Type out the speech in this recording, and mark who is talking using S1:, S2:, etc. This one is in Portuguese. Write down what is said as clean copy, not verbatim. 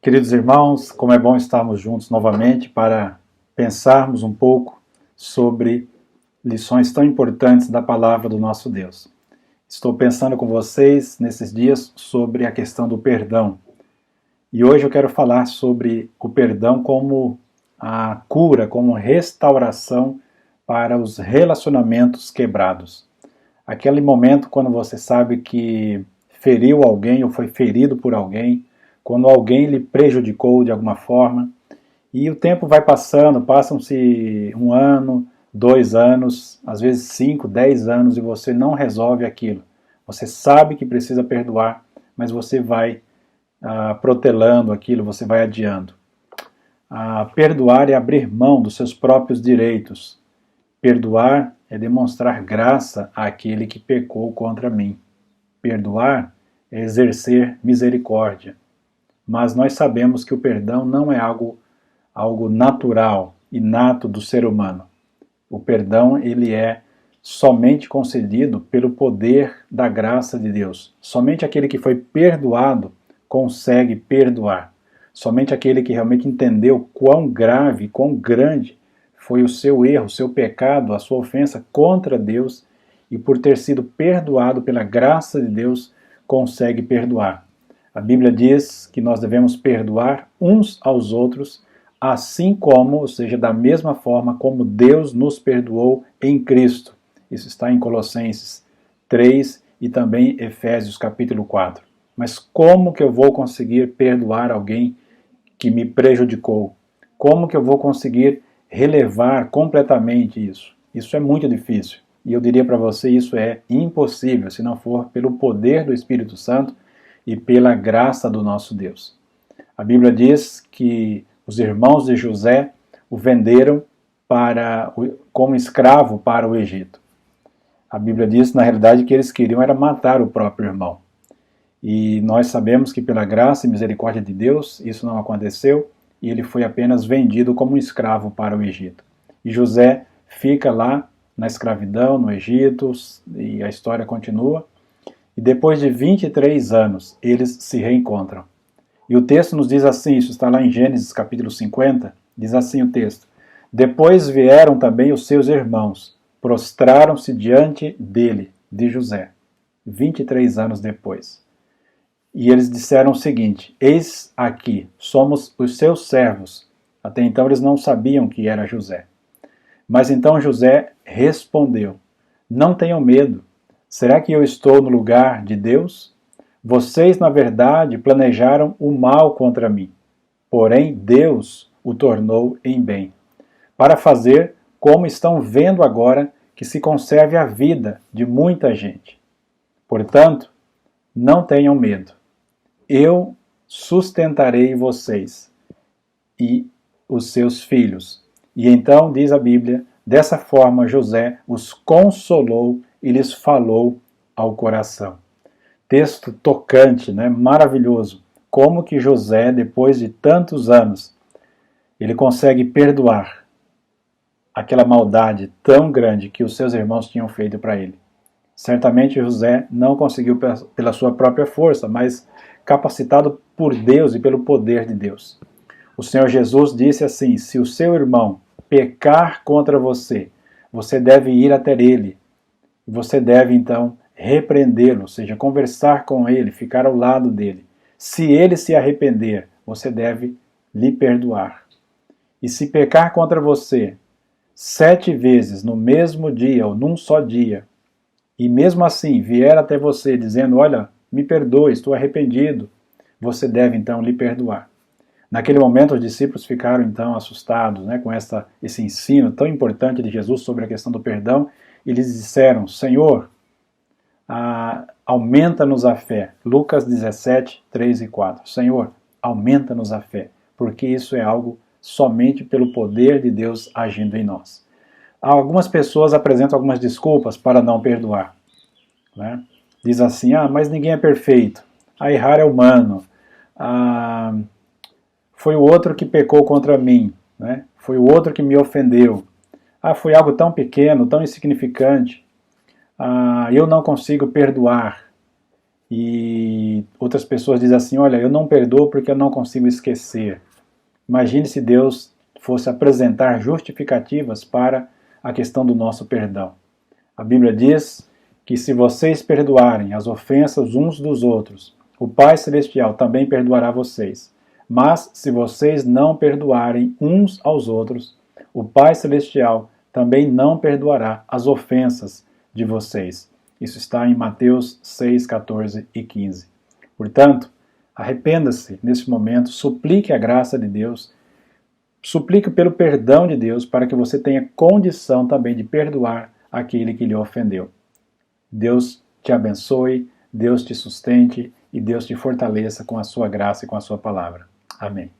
S1: Queridos irmãos, como é bom estarmos juntos novamente para pensarmos um pouco sobre lições tão importantes da palavra do nosso Deus. Estou pensando com vocês nesses dias sobre a questão do perdão. E hoje eu quero falar sobre o perdão como a cura, como restauração para os relacionamentos quebrados. Aquele momento quando você sabe que feriu alguém ou foi ferido por alguém, quando alguém lhe prejudicou de alguma forma, e o tempo vai passando, passam-se 1 ano, 2 anos, às vezes 5, 10 anos e você não resolve aquilo. Você sabe que precisa perdoar, mas você vai protelando aquilo, você vai adiando. Perdoar é abrir mão dos seus próprios direitos. Perdoar é demonstrar graça àquele que pecou contra mim. Perdoar é exercer misericórdia. Mas nós sabemos que o perdão não é algo natural, inato do ser humano. O perdão ele é somente concedido pelo poder da graça de Deus. Somente aquele que foi perdoado consegue perdoar. Somente aquele que realmente entendeu quão grave, quão grande foi o seu erro, o seu pecado, a sua ofensa contra Deus, e por ter sido perdoado pela graça de Deus, consegue perdoar. A Bíblia diz que nós devemos perdoar uns aos outros, assim como, ou seja, da mesma forma como Deus nos perdoou em Cristo. Isso está em Colossenses 3 e também Efésios capítulo 4. Mas como que eu vou conseguir perdoar alguém que me prejudicou? Como que eu vou conseguir relevar completamente isso? Isso é muito difícil. E eu diria para você, isso é impossível se não for pelo poder do Espírito Santo e pela graça do nosso Deus. A Bíblia diz que os irmãos de José o venderam como escravo para o Egito. A Bíblia diz, na realidade, que eles queriam era matar o próprio irmão. E nós sabemos que pela graça e misericórdia de Deus, isso não aconteceu, e ele foi apenas vendido como um escravo para o Egito. E José fica lá na escravidão, no Egito, e a história continua. E depois de 23 anos, eles se reencontram. E o texto nos diz assim, isso está lá em Gênesis capítulo 50, diz assim o texto: Depois vieram também os seus irmãos, prostraram-se diante dele, de José, 23 anos depois. E eles disseram o seguinte: Eis aqui, somos os seus servos. Até então eles não sabiam que era José. Mas então José respondeu: Não tenham medo. Será que eu estou no lugar de Deus? Vocês, na verdade, planejaram o mal contra mim. Porém, Deus o tornou em bem, para fazer como estão vendo agora que se conserve a vida de muita gente. Portanto, não tenham medo. Eu sustentarei vocês e os seus filhos. E então, diz a Bíblia, dessa forma José os consolou e lhes falou ao coração. Texto tocante, né? Maravilhoso. Como que José, depois de tantos anos, ele consegue perdoar aquela maldade tão grande que os seus irmãos tinham feito para ele. Certamente José não conseguiu pela sua própria força, mas capacitado por Deus e pelo poder de Deus. O Senhor Jesus disse assim: se o seu irmão pecar contra você, você deve ir até ele. Você deve então repreendê-lo, ou seja, conversar com ele, ficar ao lado dele. Se ele se arrepender, você deve lhe perdoar. E se pecar contra você 7 vezes no mesmo dia ou num só dia, e mesmo assim vier até você dizendo: olha, me perdoe, estou arrependido, você deve então lhe perdoar. Naquele momento os discípulos ficaram então assustados, né, com esse ensino tão importante de Jesus sobre a questão do perdão, e eles disseram: Senhor, aumenta-nos a fé. Lucas 17, 3 e 4. Senhor, aumenta-nos a fé, porque isso é algo somente pelo poder de Deus agindo em nós. Algumas pessoas apresentam algumas desculpas para não perdoar, né? Diz assim: mas ninguém é perfeito, errar é humano, foi o outro que pecou contra mim, né? Foi o outro que me ofendeu, foi algo tão pequeno, tão insignificante, eu não consigo perdoar. E outras pessoas dizem assim, olha, eu não perdoo porque eu não consigo esquecer. Imagine se Deus fosse apresentar justificativas para a questão do nosso perdão. A Bíblia diz que se vocês perdoarem as ofensas uns dos outros, o Pai Celestial também perdoará vocês. Mas se vocês não perdoarem uns aos outros, o Pai Celestial também não perdoará as ofensas de vocês. Isso está em Mateus 6, 14 e 15. Portanto, arrependa-se nesse momento, suplique a graça de Deus, suplique pelo perdão de Deus para que você tenha condição também de perdoar aquele que lhe ofendeu. Deus te abençoe, Deus te sustente e Deus te fortaleça com a sua graça e com a sua palavra. Amém.